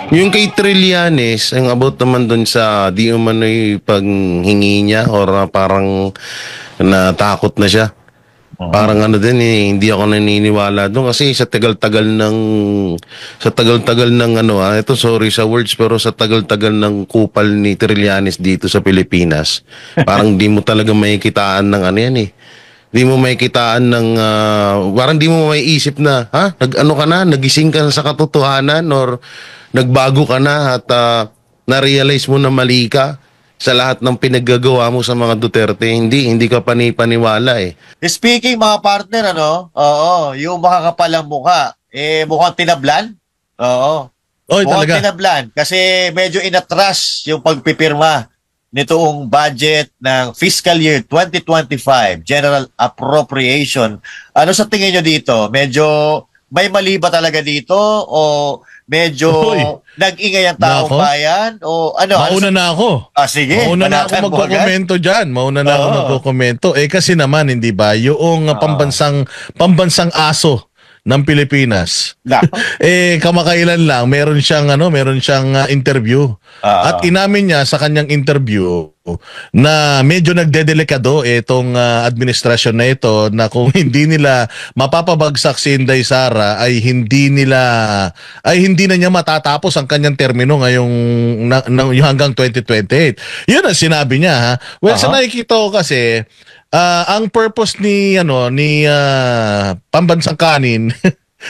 Yung kay Trillanes, ang about naman dun sa di umano'y paghingi niya or parang natakot na siya. Parang ano din hindi ako naniniwala doon kasi sa tagal-tagal ng ano ito sorry sa words pero sa tagal-tagal ng kupal ni Trillanes dito sa Pilipinas, parang di mo talaga makikitaan ng ano yan eh. Di mo makikitaan ng parang di mo maiisip na nag-ano ka na, nagising ka na sa katotohanan or nagbago ka na at na-realize mo na mali ka sa lahat ng pinaggagawa mo sa mga Duterte. Hindi ka panipaniwala eh. Speaking mga partner, oo, yung makakapalang mukha, mukhang tinablan. Oo. Oy, Mukhang talaga. tinablan kasi medyo inatras yung pagpipirma nitoong budget ng fiscal year 2025, General Appropriation. Ano sa tingin nyo dito? Medyo may mali ba talaga dito o medyo nag-ingay ang taong bayan o ano? Mauna na ako. Sige. Mauna na ako magkokomento dyan. Mauna na ako magkokomento. Kasi naman, hindi ba, yung pambansang aso ng Pilipinas. Kamakailan lang meron siyang interview. At inamin niya sa kanyang interview na medyo nagdedelikado itong administrasyon na ito na kung hindi nila mapapabagsak si Inday Sara ay hindi na niya matatapos ang kanyang termino ngayong yung hanggang 2028. Yun ang sinabi niya ha. Well, sa nakikita ko kasi ang purpose ni pambansang kanin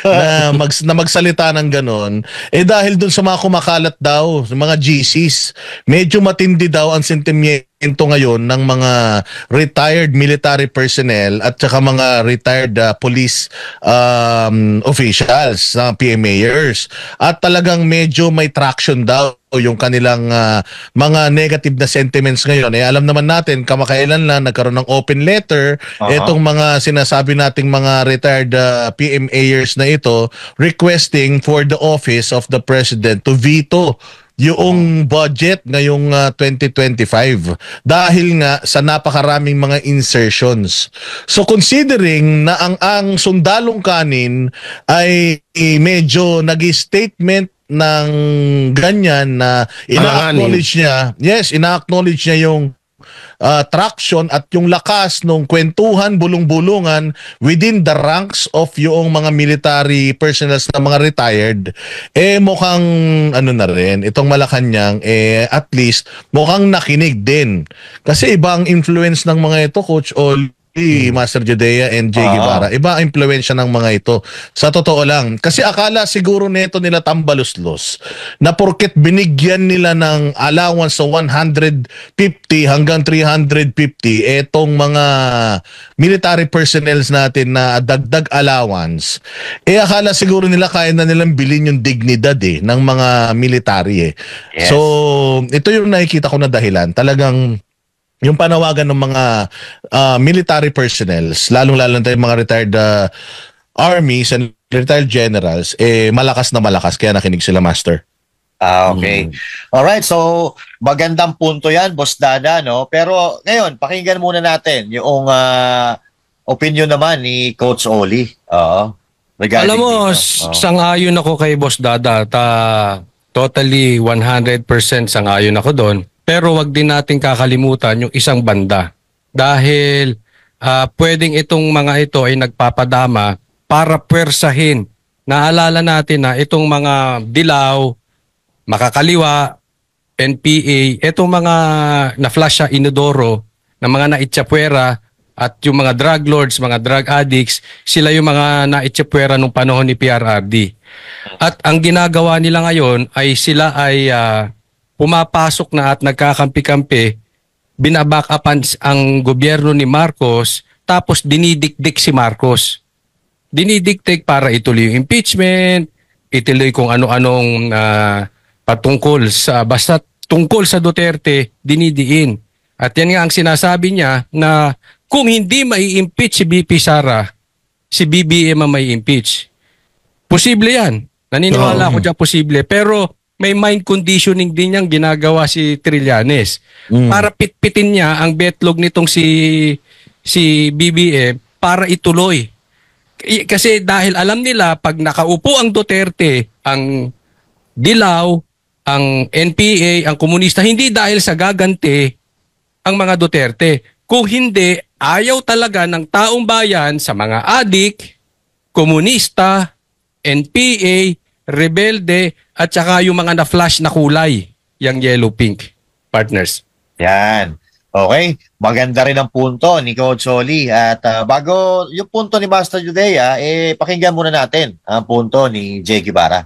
na magsalita ng ganon dahil dun sa mga kumakalat daw, sa mga GCs, medyo matindi daw ang sentimento ngayon ng mga retired military personnel at saka mga retired police officials, PMAers, at talagang medyo may traction daw yung kanilang mga negative na sentiments ngayon. Alam naman natin, kamakailan lang nagkaroon ng open letter itong mga sinasabi nating mga retired PMAers na ito requesting for the office of the president to veto yung budget ngayong 2025 dahil nga sa napakaraming mga insertions. So considering na ang sundalong kanin ay medyo nag-statement ng ganyan na ina-acknowledge niya yung traction at yung lakas ng kwentuhan, bulong-bulungan within the ranks of yung mga military personnel na mga retired, mukhang ano na rin, itong Malacanang, at least mukhang nakinig din. Kasi ibang influence ng mga ito, Coach Ol, Master Judea and Jay Guevara. Iba ang impluwensya ng mga ito. Sa totoo lang. Kasi akala siguro nito nila tambaluslos na porket binigyan nila ng allowance sa 150 hanggang 350 etong mga military personnel natin na dagdag allowance, akala siguro nila kaya na nilang bilhin yung dignidad ng mga military. Yes. So, ito yung nakikita ko na dahilan. Talagang yung panawagan ng mga military personnel, lalong-lalo na yung mga retired armies and retired generals, malakas na malakas. Kaya nakinig sila, Master. Okay. Alright, so magandang punto yan, Boss Dada, no? Pero ngayon, pakinggan muna natin yung opinion naman ni Coach Oli. Alam mo, sang-ayon ako kay Boss Dada. Totally 100% sang-ayon ako doon. Pero wag din natin kakalimutan yung isang banda. Dahil pwedeng itong mga ito ay nagpapadama para pwersahin. Naalala natin na itong mga dilaw, makakaliwa, NPA, itong mga na-flash sa inodoro, na mga naitsapwera, at yung mga drug lords, mga drug addicts, sila yung mga naitsapwera nung panahon ni PRRD. At ang ginagawa nila ngayon ay sila ay pumapasok na at nagkakampi-kampi, binaback-upan ang gobyerno ni Marcos, tapos dinidikdik si Marcos. Dinidikdik para ituloy yung impeachment, ituloy kung ano-anong patungkol sa, basta tungkol sa Duterte, dinidiin. At yan nga ang sinasabi niya na kung hindi mai-impeach si BP Sara, si BBM ang mai-impeach. Posible yan. Naniniwala ako dyan posible. Pero may mind conditioning din niyang ginagawa si Trillanes para pitpitin niya ang betlog nitong si BBM para ituloy. Kasi dahil alam nila pag nakaupo ang Duterte, ang dilaw, ang NPA, ang komunista, hindi dahil sa gaganti ang mga Duterte. Kung hindi, ayaw talaga ng taong bayan sa mga adik, komunista, NPA, rebelde, at saka yung mga na-flash na kulay, yung yellow-pink partners. Yan. Okay, maganda rin ang punto ni Coach Soli. At bago yung punto ni Master Judea, pakinggan muna natin ang punto ni Jay Guevara.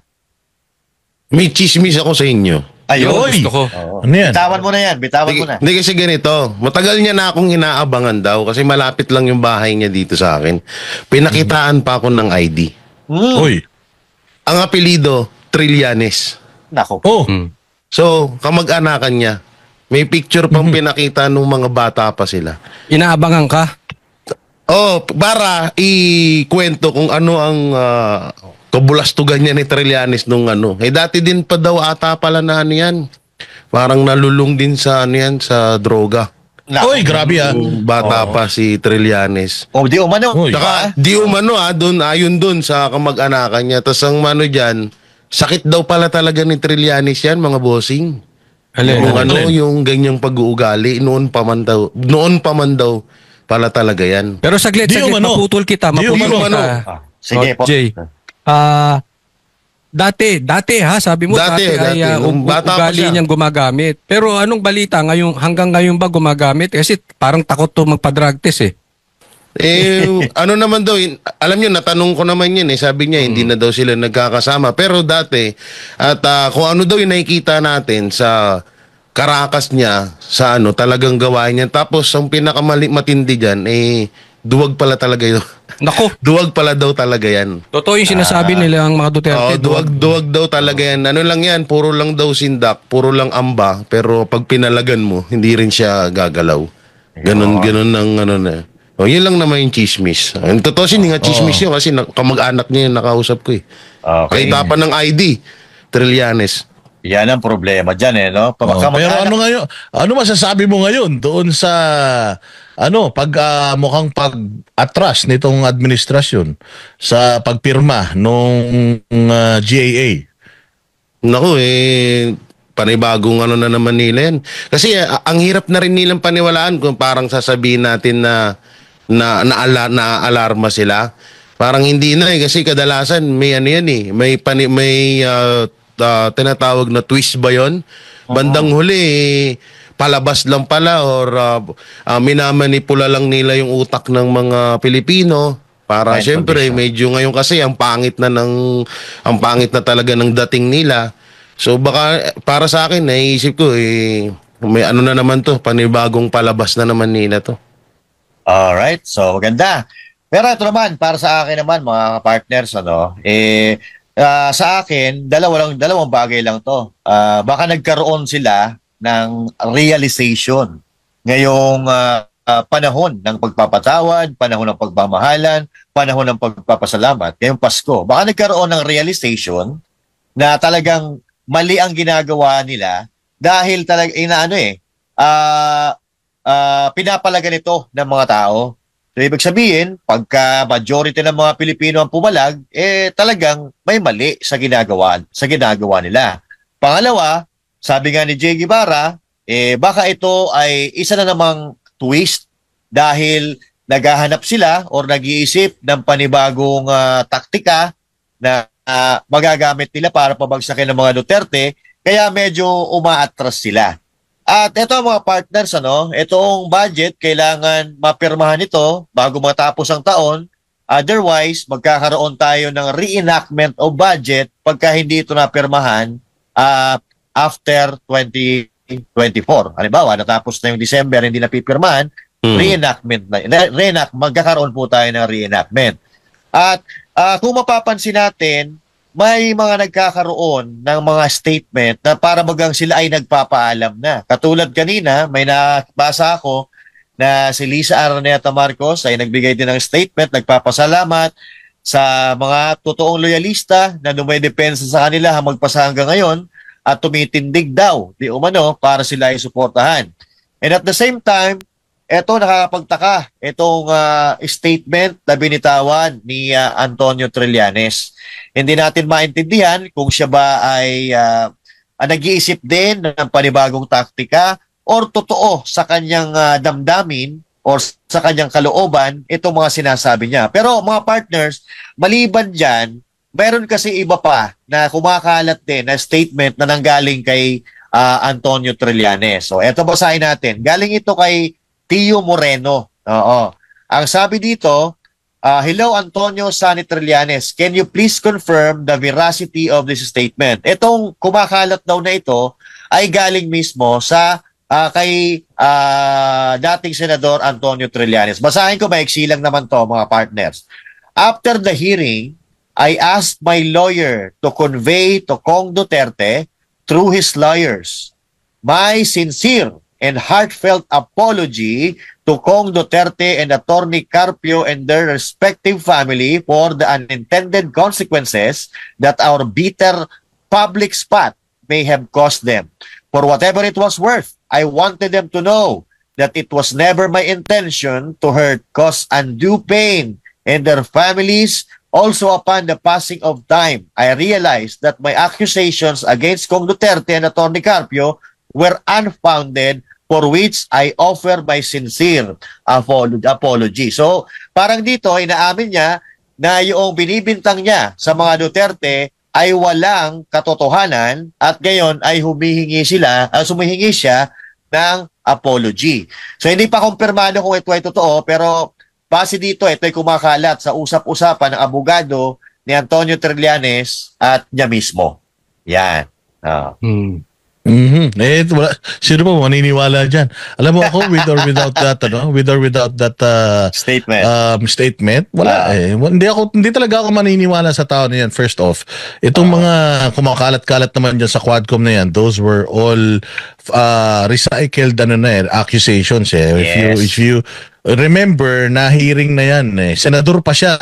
May chismis ako sa inyo. Ayun. Gusto ko. Oo. Ano yan? Bitawan mo na yan, bitawan mo na. Hindi kasi ganito, matagal niya na akong inaabangan daw kasi malapit lang yung bahay niya dito sa akin. Pinakitaan pa ako ng ID. Uy. Ang apelido, Trillanes. Nako. Oh. So, kamag-anakan niya. May picture pang pinakita nung mga bata pa sila. Inaabangan ka? Oh, para ikwento kung ano ang kabulastugan niya ni Trillanes nung ano. Dati din pa daw ata pala na ano yan. Parang nalulung din sa ano yan, sa droga. Nako. Uy, grabe ah. Nung bata pa si Trillanes. Oh, di umano. Uy. Saka, di umano ayon dun sa kamag-anakan niya. Tapos ang mano dyan, sakit daw pala talaga ni Trillanes yan, mga bossing. Yung yung ganyang pag-uugali, noon pa man daw pala talaga yan. Pero saglit, Di umano. maputol kita. Di umano. Sige po. Jay. Dati ha, sabi mo dati ay nung bata pa ugali siya. niyang gumagamit. Pero anong balita hanggang ngayon ba gumagamit? Kasi parang takot to magpa-drug test eh. Ano naman daw, alam niyo, natanong ko naman yun sabi niya, hindi na daw sila nagkakasama. Pero dati, at kung ano daw yung nakikita natin sa karakas niya, sa ano, talagang gawain niya. Tapos, ang pinakamatindi dyan, duwag pala talaga yun. Nako, Duwag pala daw talaga yan. totoo yung sinasabi nila ang mga Duterte. Duwag daw talaga yan. Ano lang yan, puro lang daw sindak, puro lang amba, pero pag pinalagan mo, hindi rin siya gagalaw. Ganon ang ano na. Yun lang naman yung chismis. Ang totoo hindi nga chismis yun kasi kamag-anak niya yung nakausap ko eh. Okay. Kahit pa ng ID, Trillanes. Yan ang problema dyan no? Pero ano ngayon? Ano masasabi mo ngayon doon sa mukhang pag-atras nitong administrasyon sa pagpirma nung GAA? Naku panibagong ano na naman nila yan. Kasi ang hirap na rin nilang paniwalaan kung parang sasabihin natin na alarma sila. Parang hindi na kasi kadalasan may ano yan may tinatawag na twist ba yun? Bandang huli palabas lang pala or minamanipula lang nila yung utak ng mga Pilipino para syempre medyo ngayon kasi ang pangit na talaga ng dating nila. So baka para sa akin naisip ko may ano na naman to, panibagong palabas na naman nila to. Alright, so maganda. Pero ito naman, para sa akin naman mga partners, sa akin, dalawang bagay lang to. Baka nagkaroon sila ng realization ngayong panahon ng pagpapatawad, panahon ng pagmamahalan, panahon ng pagpapasalamat, ngayong Pasko. Baka nagkaroon ng realization na talagang mali ang ginagawa nila dahil pinapalagan ito ng mga tao. So, ibig sabihin, pagka majority ng mga Pilipino ang pumalag, talagang may mali sa ginagawa nila. Pangalawa, sabi nga ni Jay Guevara, baka ito ay isa na namang twist dahil naghahanap sila or nag-iisip ng panibagong taktika na magagamit nila para pabagsakin ng mga Duterte, kaya medyo umaatras sila. At ito mga partners, itong budget, kailangan mapirmahan ito bago matapos ang taon. Otherwise, magkakaroon tayo ng reenactment of budget pagka hindi ito napirmahan after 2024. Halimbawa, natapos na yung December, hindi napipirmahan, magkakaroon po tayo ng reenactment. At kung mapapansin natin, may mga nagkakaroon ng mga statement na para bagang sila ay nagpapaalam na. Katulad kanina, may nabasa ako na si Lisa Araneta Marcos ay nagbigay din ng statement, nagpapasalamat sa mga totoong loyalista na dumedepensa sa kanila magpasa hanggang ngayon at tumitindig daw, di umano, para sila ay suportahan. And at the same time, eto nakakapagtaka, itong statement na binitawan ni Antonio Trillanes. Hindi natin maintindihan kung siya ba ay nag-iisip din ng panibagong taktika or totoo sa kanyang damdamin or sa kanyang kalooban itong mga sinasabi niya. Pero mga partners, maliban dyan, meron kasi iba pa na kumakalat din na statement na nanggaling kay Antonio Trillanes. So eto basahin natin. Galing ito kay Tio Moreno. Oo. Ang sabi dito, hello Antonio Sonny Trillanes, can you please confirm the veracity of this statement? Itong kumakalat daw na ito ay galing mismo sa kay dating Senador Antonio Trillanes. Basahin ko, maiksi lang naman to mga partners. After the hearing, I asked my lawyer to convey to Kong Duterte through his lawyers my sincere and heartfelt apology to Kong Duterte and Attorney Carpio and their respective family for the unintended consequences that our bitter public spat may have caused them. For whatever it was worth, I wanted them to know that it was never my intention to hurt, cause undue pain in their families. Also, upon the passing of time, I realized that my accusations against Kong Duterte and Attorney Carpio were unfounded, for which I offer my sincere apology. So, parang dito, inaamin niya na yung binibintang niya sa mga Duterte ay walang katotohanan at ngayon ay humihingi siya ng apology. So, hindi pa kumpirmado kung ito ay totoo, pero base dito, ito ay kumakalat sa usap-usapan ng abogado ni Antonio Trillanes at niya mismo. Yan. Sino ba maniniwala dyan? Alam mo ako, with or without that statement, wala hindi talaga ako maniniwala sa tao na yan. First off, itong mga kumakalat-kalat naman dyan sa Quadcom na yan, those were all recycled accusations. Yes. If you remember, na-hearing na yan. Senador pa siya.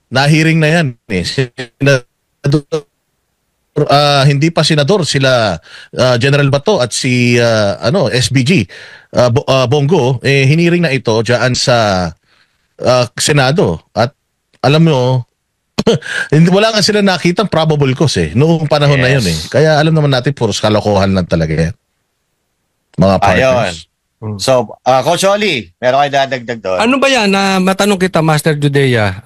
Na-hearing na yan. Senador, hindi pa senador sila General Bato at si SBG Bongo hiniring na ito diyan sa Senado at alam mo wala nga sila nakitang probable cause noong panahon na yun kaya alam naman natin puros kalokohan lang talaga yan mga partners. So, Coach Oli, meron kayo dadagdag doon? Ano ba yan? Matanong kita, Master Judea.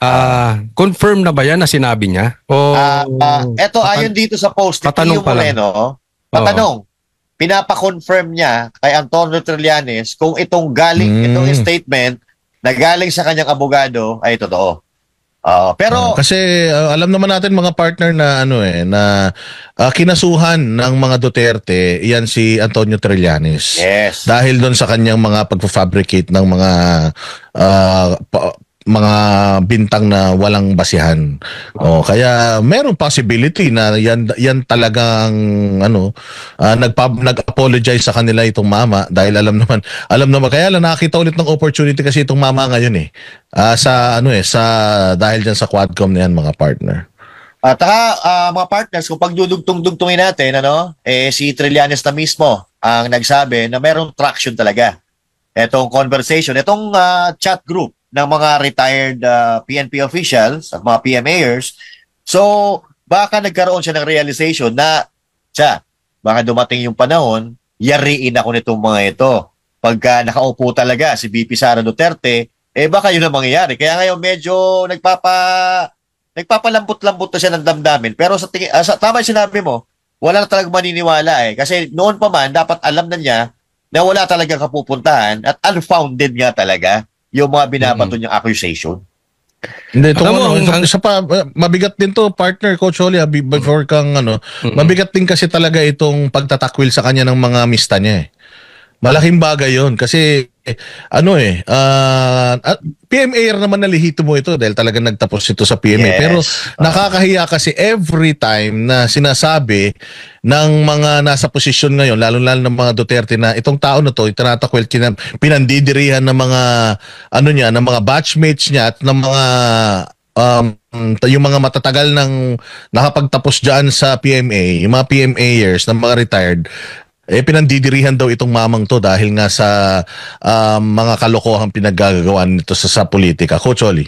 Confirm na ba yan na sinabi niya? O, eto, ayon dito sa post ni Tio Moreno, pinapakonfirm niya kay Antonio Trillanes kung itong statement na galing sa kanyang abogado ay totoo. Pero kasi alam naman natin mga partner na na kinasuhan ng mga Duterte yan si Antonio Trillanes. Yes. Dahil doon sa kanyang mga pagfa-fabricate ng mga bintang na walang basihan. Kaya merong possibility na yan talagang nag-apologize sa kanila itong mama dahil alam naman kaya lang nakita ulit ng opportunity kasi itong mama ngayon dahil diyan sa Quadcom na yan mga partner. At mga partners, kung pagdudugtong-dugtungin natin, si Trillanes na mismo ang nagsabi na merong traction talaga. Etong conversation, itong chat group ng mga retired PNP officials at mga PMAers. So, baka nagkaroon siya ng realization na, baka dumating yung panahon, yariin ako nitong mga ito. Pagka nakaupo talaga si VP Sara Duterte, baka yun ang mangyayari. Kaya ngayon medyo nagpapalambot-lambot na siya ng damdamin. Pero tama yung sinabi mo, wala na talagang maniniwala Kasi noon pa man, dapat alam na niya na wala talagang kapupuntahan at unfounded nga talaga yung mga binabato niyang accusation. Hindi, mabigat din to partner Coach Oli before kang mabigat din kasi talaga itong pagtatakwil sa kanya ng mga mista niya Malaking bagay yon kasi PMA naman nalihito mo ito dahil talagang nagtapos ito sa PMA. Yes. Pero nakakahiya kasi every time na sinasabi ng mga nasa posisyon ngayon, lalo-lalo ng mga Duterte na itong tao na to, itinatakwil, pinandidirihan ng mga ng mga batchmates niya at ng mga yung mga matatagal ng nakapagtapos dyan sa PMA, yung mga PMAers ng mga retired, pinandidirihan daw itong mamang to dahil nga sa mga kalokohang pinaggagawa nito sa politika. Coach Oli.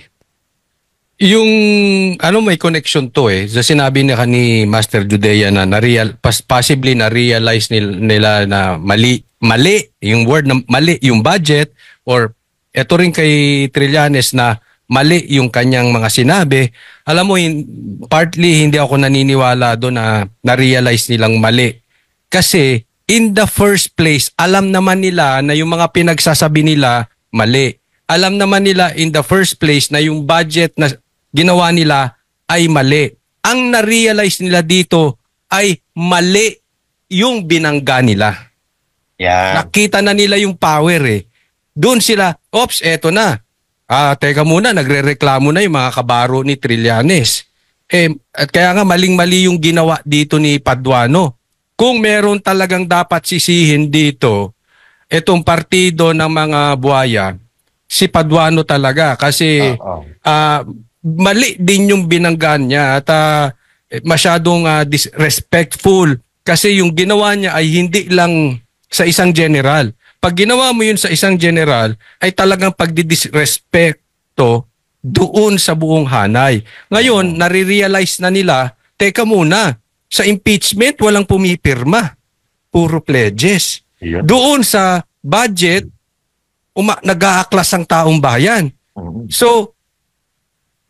Yung may connection to sa sinabi ni Master Judea na possibly na-realize nila na mali yung word na mali yung budget, or eto rin kay Trillanes na mali yung kanyang mga sinabi. Alam mo, partly hindi ako naniniwala doon na na-realize nilang mali. Kasi in the first place, alam naman nila na yung mga pinagsasabi nila mali. Alam naman nila in the first place na yung budget na ginawa nila ay mali. Ang na-realize nila dito ay mali yung binangga nila. Yeah. Nakita na nila yung power Doon sila, eto na. Teka muna, nagrereklamo na yung mga kabaro ni Trillanes. At kaya nga maling-mali yung ginawa dito ni Paduano. Kung meron talagang dapat sisihin dito, etong partido ng mga buhaya, si Paduano talaga. Kasi mali din yung binanggan niya at masyadong disrespectful. Kasi yung ginawa niya ay hindi lang sa isang general. Pag ginawa mo yun sa isang general, ay talagang pagdidisrespecto doon sa buong hanay. Ngayon, nare-realize na nila, teka muna, sa impeachment, walang pumipirma. Puro pledges. Yeah. Doon sa budget, nag-aaklas ang taong bayan. So,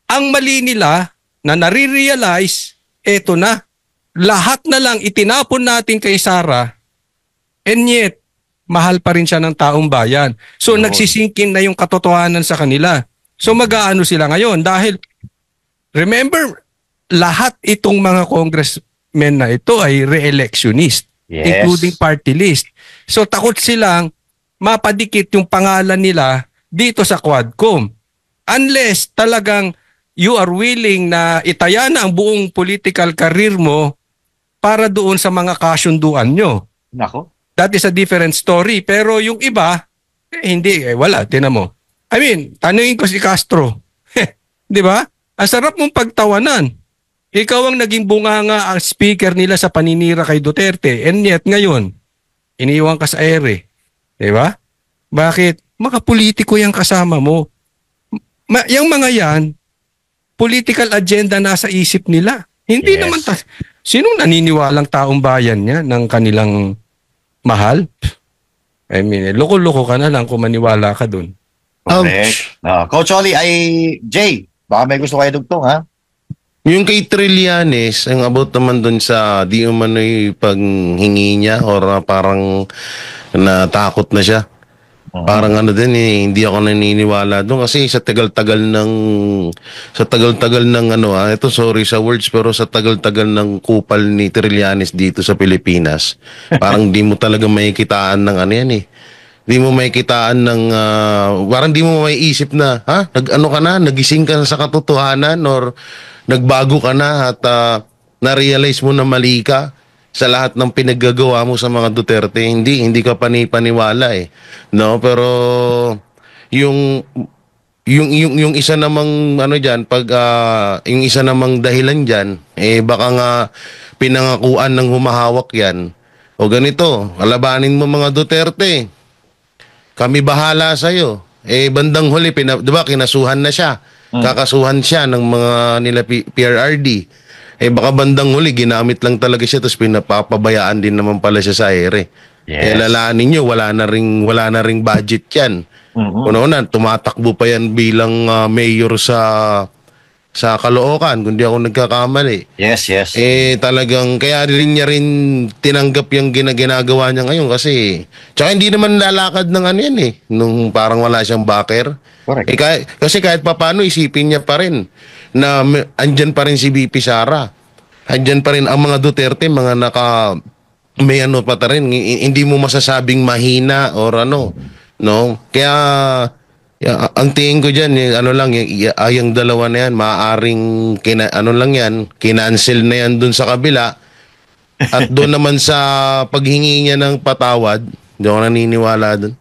ang mali nila na nare-realize, eto na, lahat na lang itinapon natin kay Sara, and yet, mahal pa rin siya ng taong bayan. So, nagsisingkin na yung katotohanan sa kanila. So, mag-aano sila ngayon? Dahil, remember, lahat itong mga congressmen na ito ay re-electionist, including party list. So, takot silang mapadikit yung pangalan nila dito sa Quadcom. Unless talagang you are willing na itaya na ang buong political career mo para doon sa mga kasunduan nyo. Nako. That is a different story. Pero yung iba, hindi. Wala. Tinan mo. I mean, tanungin ko si Castro. Di ba? Ang sarap mong pagtawanan. Ikaw ang naging bunganga ang speaker nila sa paninira kay Duterte. And yet, ngayon, iniwan ka sa ere. Di ba? Bakit? Makapolitiko yung kasama mo. Yung mga yan, political agenda nasa isip nila. Hindi naman sinong naniniwalang taong bayan niya ng kanilang mahal? I mean, loko-loko ka na lang kung maniwala ka dun. Correct. Coach Oli, Jay, baka may gusto kayo dugtong, ha? Yung kay Trillanes, ang about naman dun sa di umano'y paghingi niya or parang natakot na siya. Parang din hindi ako naniniwala doon kasi sa tagal-tagal ng ito sorry sa words pero sa tagal-tagal ng kupal ni Trillanes dito sa Pilipinas, parang di mo talaga makikitaan ng Di mo makikitaan ng parang di mo maiisip na nagising ka na sa katotohanan or nagbago ka na at na-realize mo na mali ka sa lahat ng pinaggagawa mo sa mga Duterte. Hindi ka panipaniwala no, pero yung isa namang yung isa namang dahilan diyan baka nga pinangakuan ng humahawak yan o ganito, alabanin mo mga Duterte, kami bahala sa iyo. Bandang huli di ba kinasuhan na siya, kakasuhan siya ng mga nila PRRD. Baka bandang huli, ginamit lang talaga siya tapos pinapapabayaan din naman pala siya sa ere. Yes. Lalanin nyo, wala na ring budget yan. Una-una, tumatakbo pa yan bilang mayor sa Caloocan, kung di ako nagkakamali. Yes. Talagang, kaya rin niya rin tinanggap yung ginagawa niya ngayon kasi, tsaka hindi naman lalakad ng nung parang wala siyang backer. Correct. Kasi kahit papano, isipin niya pa rin na andyan pa rin si VP Sara. Andyan pa rin ang mga Duterte, mga may pa rin. Hindi mo masasabing mahina or no? Kaya, ang tingin ko dyan, yung dalawa na yan, maaaring, kinancel na yan dun sa kabila. At doon naman sa paghingi niya ng patawad, hindi ako naniniwala dun.